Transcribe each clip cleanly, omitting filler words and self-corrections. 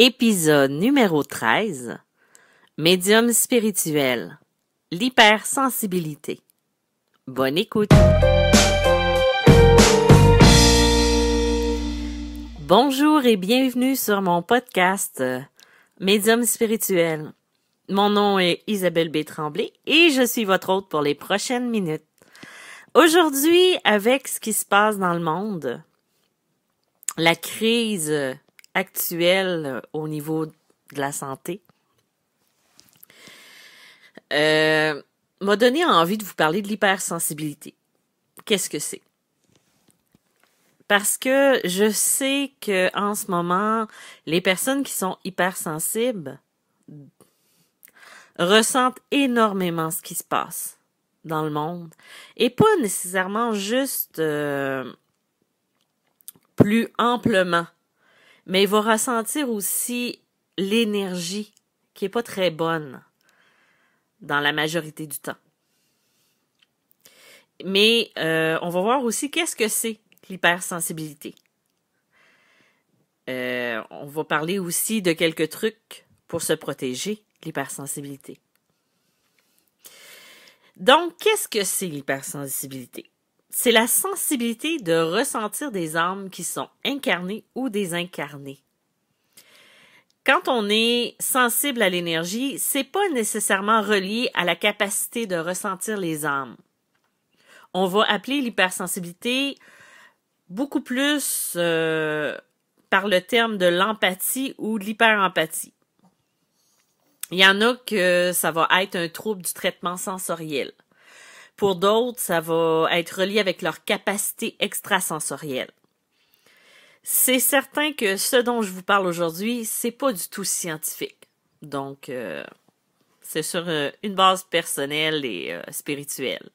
Épisode numéro 13. Médium spirituel. L'hypersensibilité. Bonne écoute. Bonjour et bienvenue sur mon podcast Médium spirituel. Mon nom est Isabelle B. Tremblay et je suis votre hôte pour les prochaines minutes. Aujourd'hui, avec ce qui se passe dans le monde, la crise actuelle au niveau de la santé, m'a donné envie de vous parler de l'hypersensibilité. Qu'est-ce que c'est? Parce que je sais que en ce moment, les personnes qui sont hypersensibles ressentent énormément ce qui se passe dans le monde et pas nécessairement juste plus amplement, mais il va ressentir aussi l'énergie qui est pas très bonne dans la majorité du temps. Mais on va voir aussi qu'est-ce que c'est l'hypersensibilité. On va parler aussi de quelques trucs pour se protéger de l'hypersensibilité. Donc, qu'est-ce que c'est l'hypersensibilité? C'est la sensibilité de ressentir des âmes qui sont incarnées ou désincarnées. Quand on est sensible à l'énergie, c'est pas nécessairement relié à la capacité de ressentir les âmes. On va appeler l'hypersensibilité beaucoup plus par le terme de l'empathie ou de l'hyperempathie. Il y en a que ça va être un trouble du traitement sensoriel. Pour d'autres, ça va être relié avec leur capacité extrasensorielle. C'est certain que ce dont je vous parle aujourd'hui, c'est pas du tout scientifique. Donc, c'est sur une base personnelle et spirituelle.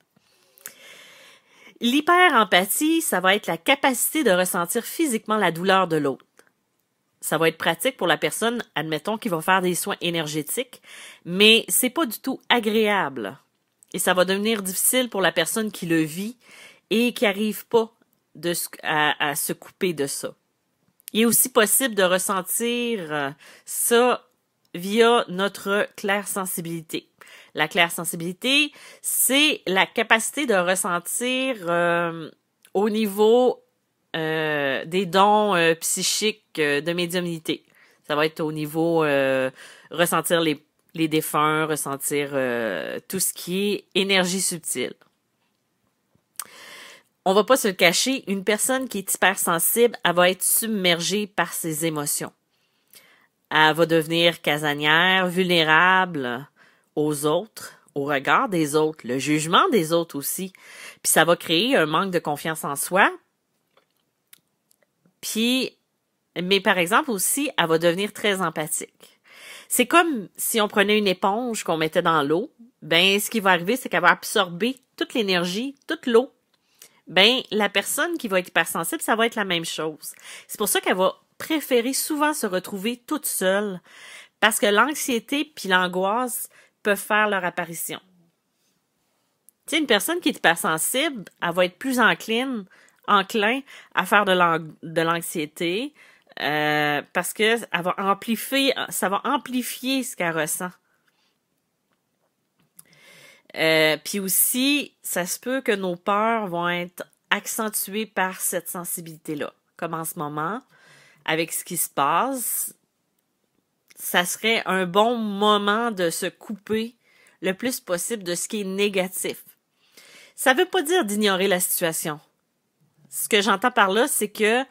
L'hyperempathie, ça va être la capacité de ressentir physiquement la douleur de l'autre. Ça va être pratique pour la personne, admettons, qui va faire des soins énergétiques, mais c'est pas du tout agréable. Et ça va devenir difficile pour la personne qui le vit et qui n'arrive pas à se couper de ça. Il est aussi possible de ressentir ça via notre clairsensibilité. La clairsensibilité, c'est la capacité de ressentir au niveau des dons psychiques de médiumnité. Ça va être au niveau ressentir les défunts, ressentir tout ce qui est énergie subtile. On va pas se le cacher, une personne qui est hypersensible, elle va être submergée par ses émotions. Elle va devenir casanière, vulnérable aux autres, au regard des autres, le jugement des autres aussi. Puis ça va créer un manque de confiance en soi. Mais par exemple aussi, elle va devenir très empathique. C'est comme si on prenait une éponge qu'on mettait dans l'eau. Ben, ce qui va arriver, c'est qu'elle va absorber toute l'énergie, toute l'eau. Ben, la personne qui va être hypersensible, ça va être la même chose. C'est pour ça qu'elle va préférer souvent se retrouver toute seule, parce que l'anxiété puis l'angoisse peuvent faire leur apparition. Tu sais, une personne qui est hypersensible, elle va être plus enclin à faire de l'anxiété, parce que ça va amplifier ce qu'elle ressent. Puis aussi, ça se peut que nos peurs vont être accentuées par cette sensibilité-là. Comme en ce moment, avec ce qui se passe, ça serait un bon moment de se couper le plus possible de ce qui est négatif. Ça veut pas dire d'ignorer la situation. Ce que j'entends par là, c'est que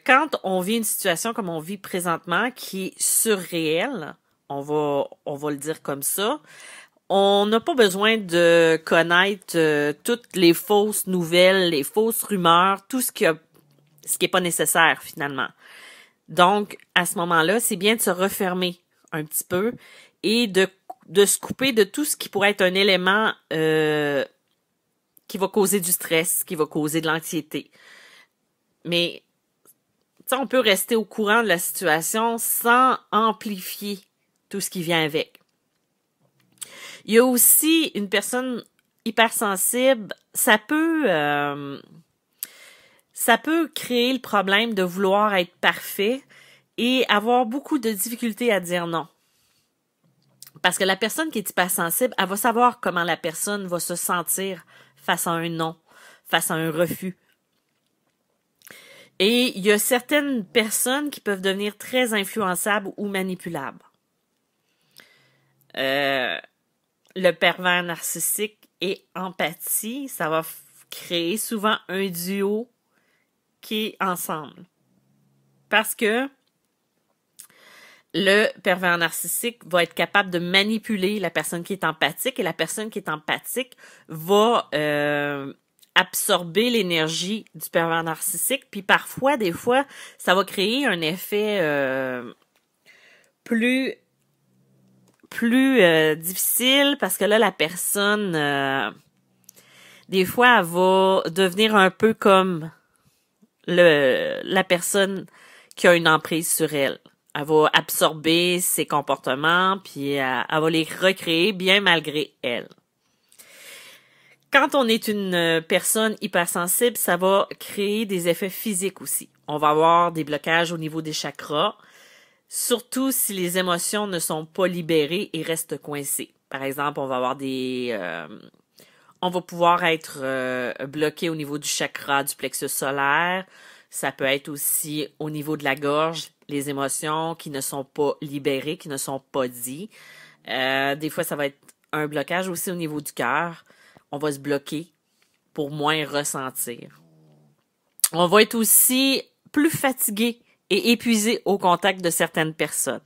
quand on vit une situation comme on vit présentement, qui est surréelle, on va le dire comme ça, on n'a pas besoin de connaître toutes les fausses nouvelles, les fausses rumeurs, tout ce qui est pas nécessaire finalement. Donc, à ce moment-là, c'est bien de se refermer un petit peu et de se couper de tout ce qui pourrait être un élément qui va causer du stress, qui va causer de l'anxiété. Mais, tu sais, on peut rester au courant de la situation sans amplifier tout ce qui vient avec. Il y a aussi une personne hypersensible, ça peut créer le problème de vouloir être parfait et avoir beaucoup de difficultés à dire non. Parce que la personne qui est hypersensible, elle va savoir comment la personne va se sentir face à un non, face à un refus. Et il y a certaines personnes qui peuvent devenir très influençables ou manipulables. Le pervers narcissique et empathie, ça va créer souvent un duo qui est ensemble. Parce que le pervers narcissique va être capable de manipuler la personne qui est empathique et la personne qui est empathique va absorber l'énergie du pervers narcissique. Puis parfois, des fois, ça va créer un effet plus difficile parce que là, la personne, des fois, elle va devenir un peu comme la personne qui a une emprise sur elle. Elle va absorber ses comportements, puis elle va les recréer bien malgré elle. Quand on est une personne hypersensible, ça va créer des effets physiques aussi. On va avoir des blocages au niveau des chakras, surtout si les émotions ne sont pas libérées et restent coincées. Par exemple, on va avoir on va pouvoir être bloqué au niveau du chakra du plexus solaire. Ça peut être aussi au niveau de la gorge, les émotions qui ne sont pas libérées, qui ne sont pas dites. Des fois, ça va être un blocage aussi au niveau du cœur. On va se bloquer pour moins ressentir. On va être aussi plus fatigué et épuisé au contact de certaines personnes.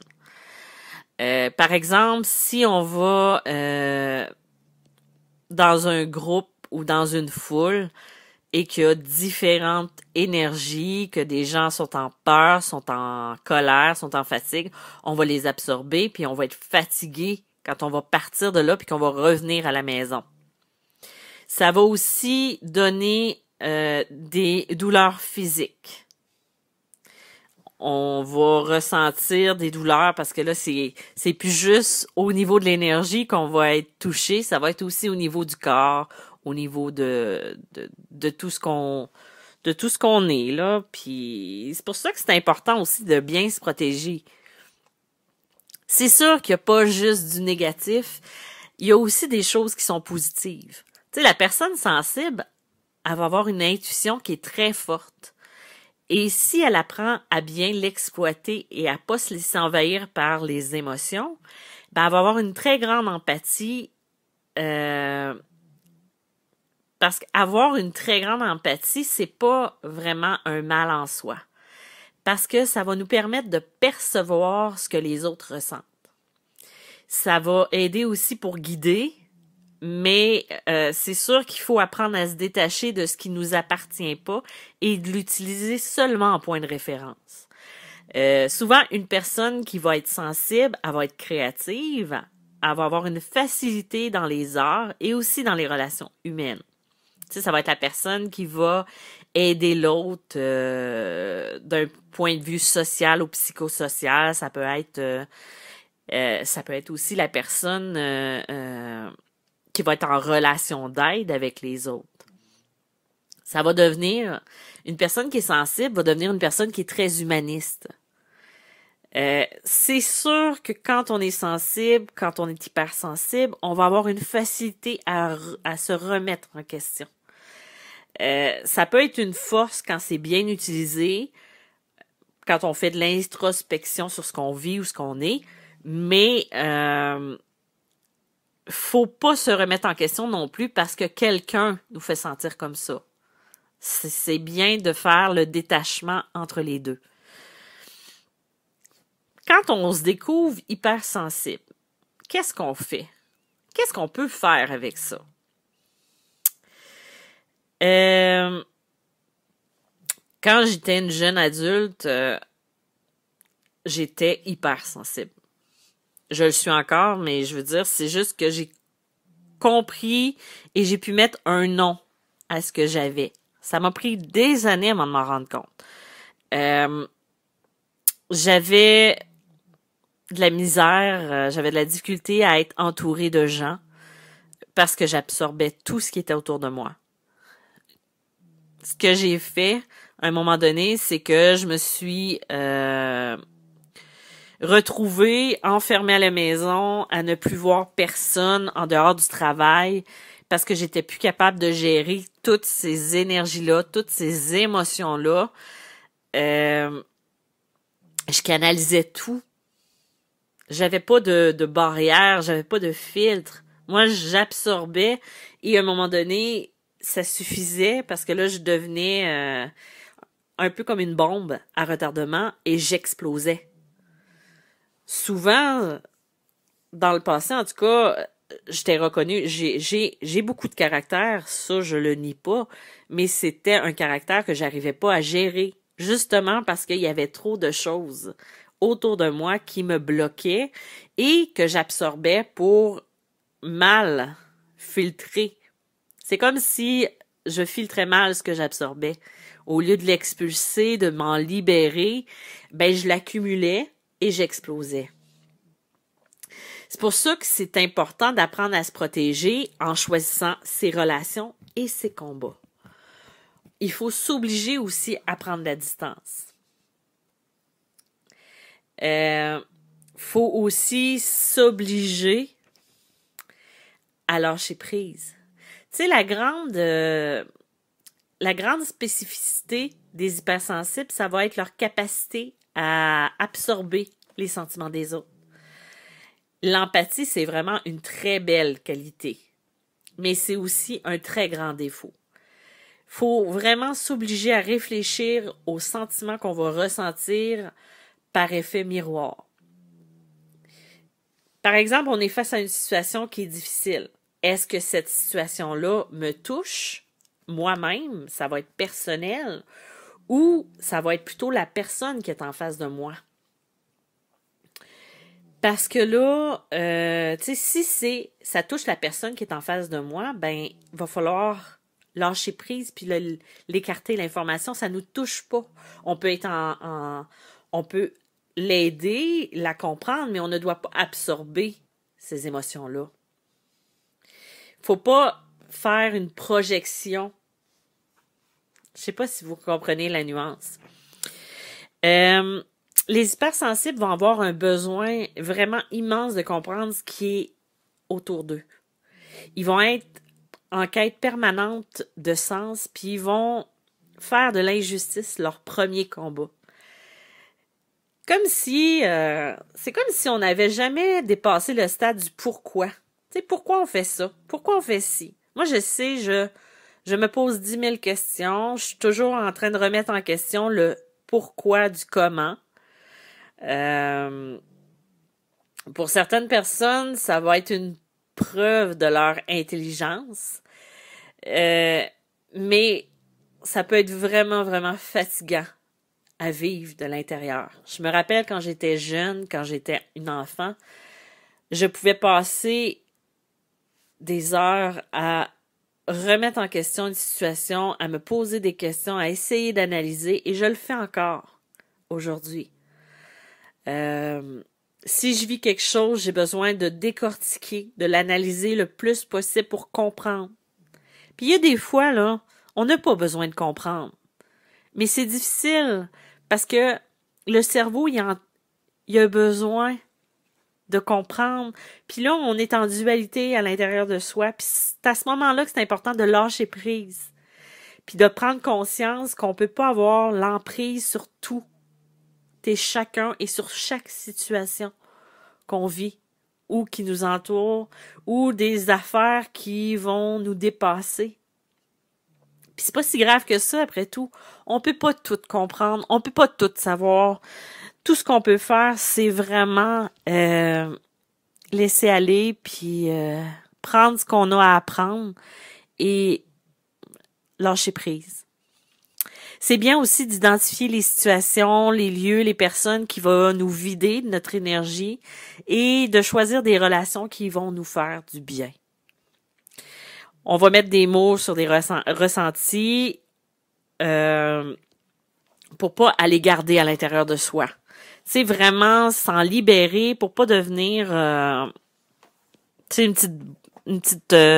Par exemple, si on va dans un groupe ou dans une foule et qu'il y a différentes énergies, que des gens sont en peur, sont en colère, sont en fatigue, on va les absorber, puis on va être fatigué quand on va partir de là, puis qu'on va revenir à la maison. Ça va aussi donner des douleurs physiques. On va ressentir des douleurs parce que là, c'est plus juste au niveau de l'énergie qu'on va être touché, ça va être aussi au niveau du corps, au niveau de tout ce qu'on est là. Puis c'est pour ça que c'est important aussi de bien se protéger. C'est sûr qu'il n'y a pas juste du négatif, il y a aussi des choses qui sont positives. Tu sais, la personne sensible, elle va avoir une intuition qui est très forte. Et si elle apprend à bien l'exploiter et à pas se laisser envahir par les émotions, ben elle va avoir une très grande empathie. Parce qu'avoir une très grande empathie, c'est pas vraiment un mal en soi. Parce que ça va nous permettre de percevoir ce que les autres ressentent. Ça va aider aussi pour guider, mais c'est sûr qu'il faut apprendre à se détacher de ce qui nous appartient pas et de l'utiliser seulement en point de référence. Souvent, une personne qui va être sensible, elle va être créative, elle va avoir une facilité dans les arts et aussi dans les relations humaines. Tu sais, ça va être la personne qui va aider l'autre d'un point de vue social ou psychosocial. Ça peut être aussi la personne qui va être en relation d'aide avec les autres. Ça va devenir, une personne qui est sensible va devenir une personne qui est très humaniste. C'est sûr que quand on est sensible, quand on est hypersensible, on va avoir une facilité à se remettre en question. Ça peut être une force quand c'est bien utilisé, quand on fait de l'introspection sur ce qu'on vit ou ce qu'on est, mais faut pas se remettre en question non plus parce que quelqu'un nous fait sentir comme ça. C'est bien de faire le détachement entre les deux. Quand on se découvre hypersensible, qu'est-ce qu'on fait? Qu'est-ce qu'on peut faire avec ça? Quand j'étais une jeune adulte, j'étais hypersensible. Je le suis encore, mais je veux dire, c'est juste que j'ai compris et j'ai pu mettre un nom à ce que j'avais. Ça m'a pris des années avant de m'en rendre compte. J'avais de la misère, j'avais de la difficulté à être entourée de gens parce que j'absorbais tout ce qui était autour de moi. Ce que j'ai fait à un moment donné, c'est que je me suis retrouver enfermée à la maison, à ne plus voir personne en dehors du travail, parce que j'étais plus capable de gérer toutes ces énergies-là, toutes ces émotions-là. Je canalisais tout. J'avais pas de barrière, j'avais pas de filtre. Moi, j'absorbais et à un moment donné, ça suffisait parce que là, je devenais un peu comme une bombe à retardement et j'explosais. Souvent, dans le passé, en tout cas, je t'ai reconnu, j'ai beaucoup de caractère, ça je le nie pas, mais c'était un caractère que j'arrivais pas à gérer, justement parce qu'il y avait trop de choses autour de moi qui me bloquaient et que j'absorbais pour mal filtrer. C'est comme si je filtrais mal ce que j'absorbais. Au lieu de l'expulser, de m'en libérer, ben je l'accumulais et j'explosais. C'est pour ça que c'est important d'apprendre à se protéger en choisissant ses relations et ses combats. Il faut s'obliger aussi à prendre la distance. Faut aussi s'obliger à lâcher prise. Tu sais, la grande spécificité des hypersensibles, ça va être leur capacité à absorber les sentiments des autres. L'empathie, c'est vraiment une très belle qualité, mais c'est aussi un très grand défaut. Faut vraiment s'obliger à réfléchir aux sentiments qu'on va ressentir par effet miroir. Par exemple, on est face à une situation qui est difficile. Est-ce que cette situation-là me touche moi-même, ça va être personnel, ou ça va être plutôt la personne qui est en face de moi? Parce que là, tu sais, si ça touche la personne qui est en face de moi, ben, il va falloir lâcher prise puis l'écarter l'information. Ça nous touche pas. On peut être on peut l'aider, la comprendre, mais on ne doit pas absorber ces émotions-là. Faut pas faire une projection. Je sais pas si vous comprenez la nuance. Les hypersensibles vont avoir un besoin vraiment immense de comprendre ce qui est autour d'eux. Ils vont être en quête permanente de sens, puis ils vont faire de l'injustice leur premier combat. C'est comme si on n'avait jamais dépassé le stade du pourquoi. Tu sais, pourquoi on fait ça? Pourquoi on fait ci? Moi, je sais, je me pose 10 000 questions. Je suis toujours en train de remettre en question le pourquoi du comment. Pour certaines personnes, ça va être une preuve de leur intelligence, mais ça peut être vraiment, vraiment fatigant à vivre de l'intérieur. Je me rappelle quand j'étais jeune, quand j'étais une enfant, je pouvais passer des heures à remettre en question une situation, à me poser des questions, à essayer d'analyser, et je le fais encore aujourd'hui. Si je vis quelque chose, j'ai besoin de décortiquer, de l'analyser le plus possible pour comprendre. Puis il y a des fois, là, on n'a pas besoin de comprendre. Mais c'est difficile parce que le cerveau, il a besoin de comprendre. Puis là, on est en dualité à l'intérieur de soi. Puis c'est à ce moment-là que c'est important de lâcher prise. Puis de prendre conscience qu'on peut pas avoir l'emprise sur tout et chacun et sur chaque situation qu'on vit ou qui nous entoure ou des affaires qui vont nous dépasser. Puis c'est pas si grave que ça, après tout. On peut pas tout comprendre, on peut pas tout savoir. Tout ce qu'on peut faire, c'est vraiment laisser aller puis prendre ce qu'on a à apprendre et lâcher prise. C'est bien aussi d'identifier les situations, les lieux, les personnes qui vont nous vider de notre énergie et de choisir des relations qui vont nous faire du bien. On va mettre des mots sur des ressentis pour pas aller garder à l'intérieur de soi. C'est vraiment s'en libérer pour pas devenir une petite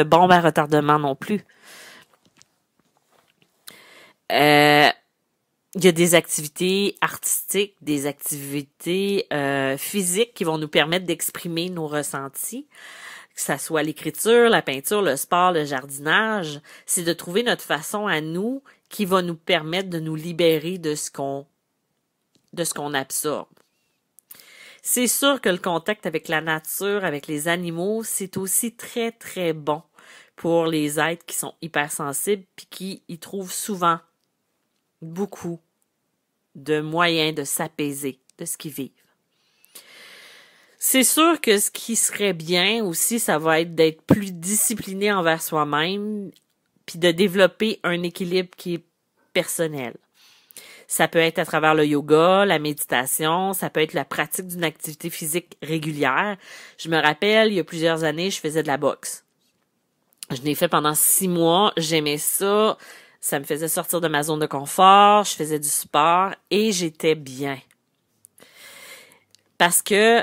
bombe à retardement non plus. Il y a des activités artistiques, des activités physiques qui vont nous permettre d'exprimer nos ressentis, que ça soit l'écriture, la peinture, le sport, le jardinage. C'est de trouver notre façon à nous qui va nous permettre de nous libérer de ce qu'on absorbe. C'est sûr que le contact avec la nature, avec les animaux, c'est aussi très, très bon pour les êtres qui sont hypersensibles puis qui y trouvent souvent beaucoup de moyens de s'apaiser de ce qu'ils vivent. C'est sûr que ce qui serait bien aussi, ça va être d'être plus discipliné envers soi-même puis de développer un équilibre qui est personnel. Ça peut être à travers le yoga, la méditation, ça peut être la pratique d'une activité physique régulière. Je me rappelle, il y a plusieurs années, je faisais de la boxe. Je l'ai fait pendant 6 mois, j'aimais ça, ça me faisait sortir de ma zone de confort, je faisais du sport et j'étais bien. Parce que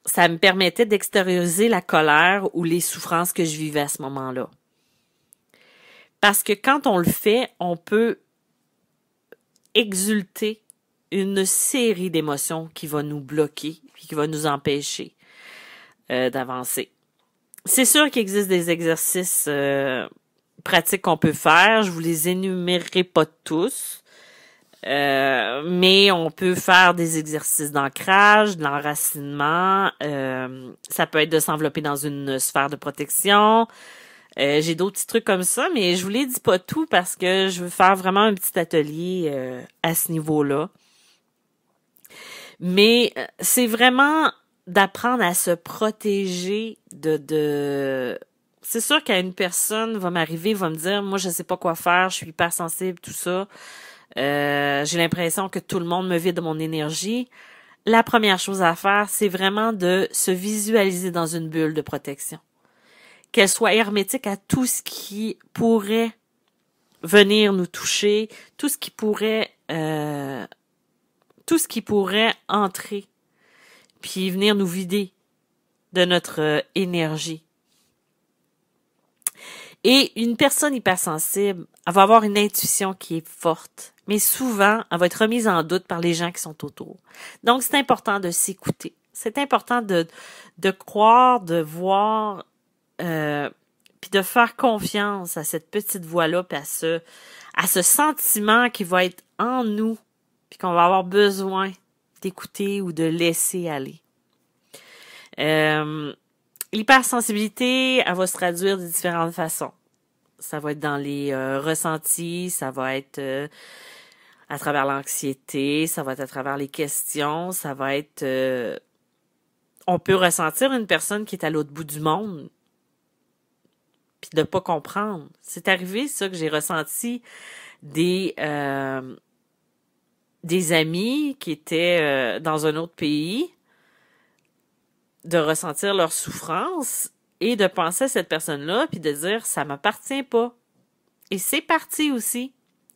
ça me permettait d'extérioriser la colère ou les souffrances que je vivais à ce moment-là. Parce que quand on le fait, on peut exulter une série d'émotions qui va nous bloquer puis qui va nous empêcher d'avancer. C'est sûr qu'il existe des exercices pratiques qu'on peut faire. Je vous les énumérerai pas tous. Mais on peut faire des exercices d'ancrage, de l'enracinement. Ça peut être de s'envelopper dans une sphère de protection. J'ai d'autres petits trucs comme ça, mais je vous les dis pas tout parce que je veux faire vraiment un petit atelier à ce niveau-là. Mais c'est vraiment d'apprendre à se protéger de... C'est sûr qu'une personne va m'arriver, va me dire, moi je sais pas quoi faire, je suis hypersensible, tout ça. J'ai l'impression que tout le monde me vide de mon énergie. La première chose à faire, c'est vraiment de se visualiser dans une bulle de protection. Qu'elle soit hermétique à tout ce qui pourrait venir nous toucher, tout ce qui pourrait entrer, puis venir nous vider de notre énergie. Et une personne hypersensible, elle va avoir une intuition qui est forte, mais souvent, elle va être remise en doute par les gens qui sont autour. Donc, c'est important de s'écouter. C'est important de croire, de voir, puis de faire confiance à cette petite voix-là, puis à ce sentiment qui va être en nous, puis qu'on va avoir besoin d'écouter ou de laisser aller. L'hypersensibilité, elle va se traduire de différentes façons. Ça va être dans les ressentis, ça va être à travers l'anxiété, ça va être à travers les questions, ça va être... on peut ressentir une personne qui est à l'autre bout du monde, puis de pas comprendre. C'est arrivé, ça, que j'ai ressenti des amis qui étaient dans un autre pays, de ressentir leur souffrance et de penser à cette personne-là puis de dire ça m'appartient pas. Et c'est parti aussi.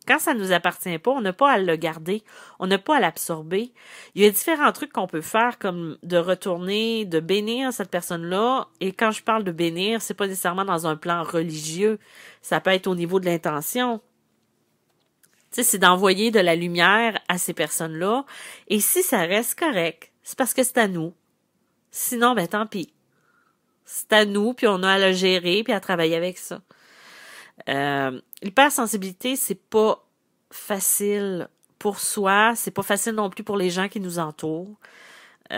Quand ça nous appartient pas, on n'a pas à le garder, on n'a pas à l'absorber. Il y a différents trucs qu'on peut faire comme de retourner, de bénir cette personne-là. Et quand je parle de bénir, c'est pas nécessairement dans un plan religieux. Ça peut être au niveau de l'intention. Tu sais, c'est d'envoyer de la lumière à ces personnes-là. Et si ça reste correct, c'est parce que c'est à nous. Sinon, ben tant pis. C'est à nous, puis on a à le gérer, puis à travailler avec ça. L'hypersensibilité, c'est pas facile pour soi, c'est pas facile non plus pour les gens qui nous entourent. Tu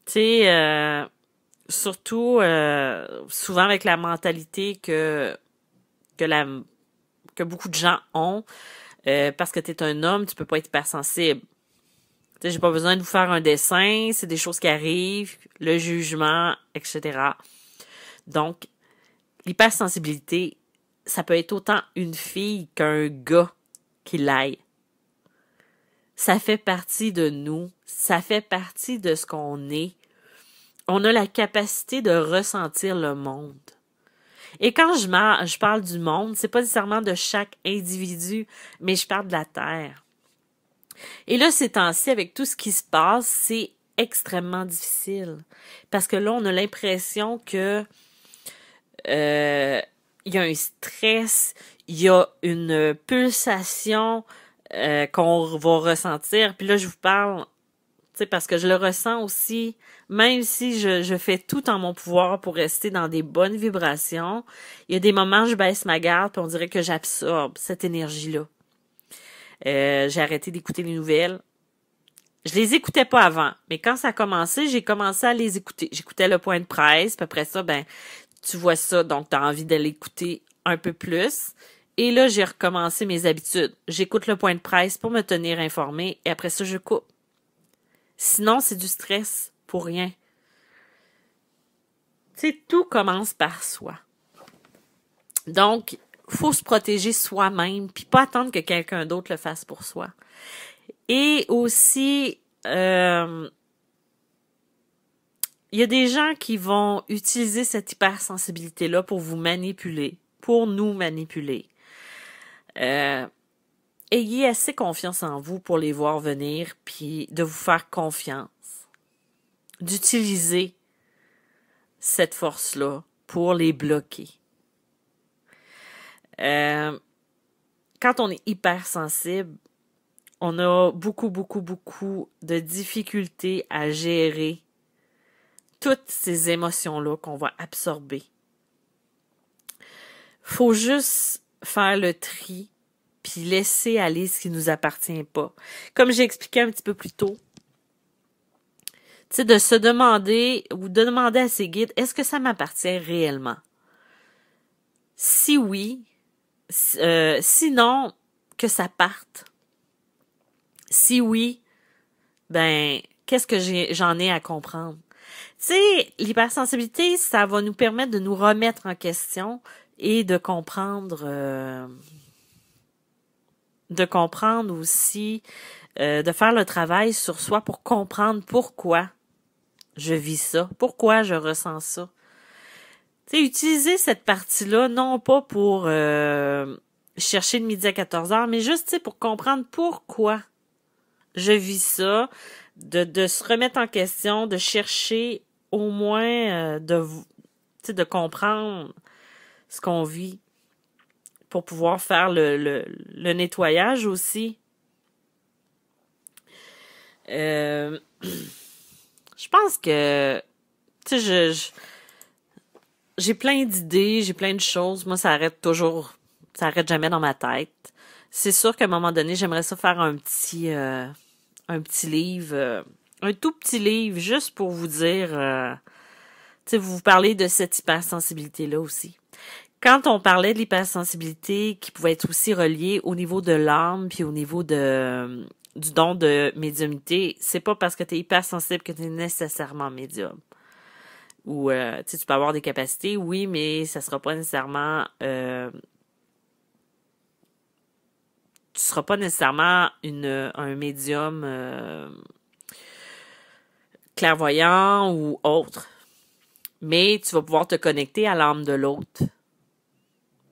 sais, surtout souvent avec la mentalité que beaucoup de gens ont, parce que t'es un homme, tu peux pas être hypersensible. Tu sais, j'ai pas besoin de vous faire un dessin, c'est des choses qui arrivent, le jugement, etc. Donc, l'hypersensibilité, ça peut être autant une fille qu'un gars qui l'aille. Ça fait partie de nous, ça fait partie de ce qu'on est. On a la capacité de ressentir le monde. Et quand je parle du monde, c'est pas nécessairement de chaque individu, mais je parle de la Terre. Et là, ces temps-ci, avec tout ce qui se passe, c'est extrêmement difficile. Parce que là, on a l'impression que il y a un stress, il y a une pulsation qu'on va ressentir. Puis là, je vous parle, tu sais, parce que je le ressens aussi, même si je fais tout en mon pouvoir pour rester dans des bonnes vibrations, il y a des moments où je baisse ma garde, puis on dirait que j'absorbe cette énergie-là. J'ai arrêté d'écouter les nouvelles. Je les écoutais pas avant, mais quand ça a commencé, j'ai commencé à les écouter. J'écoutais le point de presse, puis après ça, ben, tu vois ça, donc tu as envie de l'écouter un peu plus. Et là, j'ai recommencé mes habitudes. J'écoute le point de presse pour me tenir informée, et après ça, je coupe. Sinon, c'est du stress pour rien. Tu sais, tout commence par soi. Donc, faut se protéger soi-même, puis pas attendre que quelqu'un d'autre le fasse pour soi. Et aussi, il y a des gens qui vont utiliser cette hypersensibilité-là pour vous manipuler, pour nous manipuler. Ayez assez confiance en vous pour les voir venir, puis de vous faire confiance, d'utiliser cette force-là pour les bloquer. Quand on est hypersensible, on a beaucoup de difficultés à gérer toutes ces émotions-là qu'on va absorber. Faut juste faire le tri puis laisser aller ce qui nous appartient pas. Comme j'ai expliqué un petit peu plus tôt, tu sais, de se demander ou de demander à ses guides, est-ce que ça m'appartient réellement? Si oui, sinon, que ça parte. Si oui, ben, qu'est-ce que j'en ai à comprendre? Tu sais, l'hypersensibilité, ça va nous permettre de nous remettre en question et de comprendre aussi, de faire le travail sur soi pour comprendre pourquoi je vis ça, pourquoi je ressens ça. Tu sais, utiliser cette partie-là, non pas pour chercher de midi à 14h, mais juste, tu sais, pour comprendre pourquoi je vis ça, de se remettre en question, de chercher au moins de comprendre ce qu'on vit pour pouvoir faire le nettoyage aussi. Je pense que tu sais, j'ai plein d'idées, j'ai plein de choses. Moi, ça arrête jamais dans ma tête. C'est sûr qu'à un moment donné, j'aimerais ça faire un petit livre, un tout petit livre, juste pour vous dire, tu sais, vous parlez de cette hypersensibilité-là aussi. Quand on parlait de l'hypersensibilité qui pouvait être aussi reliée au niveau de l'âme puis au niveau du don de médiumnité, c'est pas parce que tu es hypersensible que tu es nécessairement médium. Ou tu peux avoir des capacités, oui, mais ça sera pas nécessairement tu seras pas nécessairement un médium clairvoyant ou autre. Mais tu vas pouvoir te connecter à l'âme de l'autre.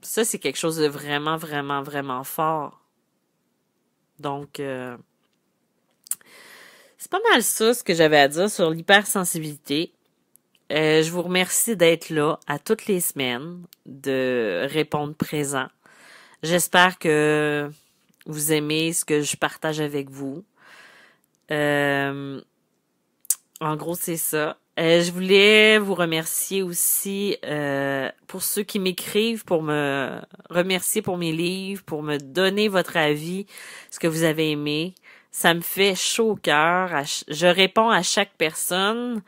Ça, c'est quelque chose de vraiment fort. Donc, c'est pas mal ça, ce que j'avais à dire sur l'hypersensibilité. Je vous remercie d'être là à toutes les semaines, de répondre présent. J'espère que vous aimez ce que je partage avec vous. En gros, c'est ça. Je voulais vous remercier aussi pour ceux qui m'écrivent, pour me remercier pour mes livres, pour me donner votre avis, ce que vous avez aimé. Ça me fait chaud au cœur. Je réponds à chaque personne.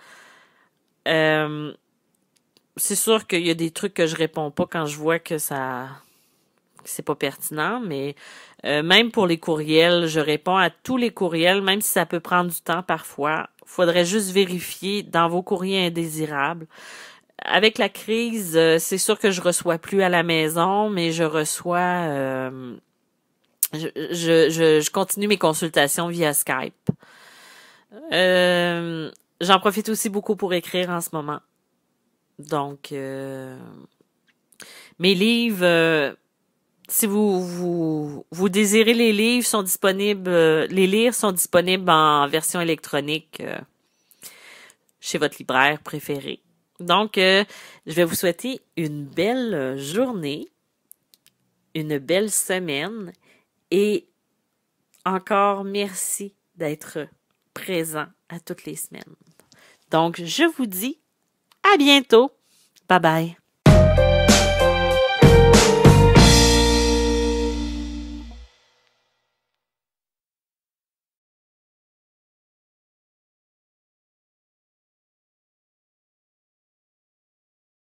C'est sûr qu'il y a des trucs que je réponds pas quand je vois que c'est pas pertinent, mais même pour les courriels, je réponds à tous les courriels, même si ça peut prendre du temps parfois. Faudrait juste vérifier dans vos courriers indésirables. Avec la crise, c'est sûr que je reçois plus à la maison, mais je reçois je continue mes consultations via Skype. J'en profite aussi beaucoup pour écrire en ce moment. Donc mes livres si vous désirez les livres sont disponibles les livres sont disponibles en version électronique chez votre libraire préféré. Donc, je vais vous souhaiter une belle journée, une belle semaine et encore merci d'être présent à toutes les semaines. Donc, je vous dis à bientôt. Bye bye.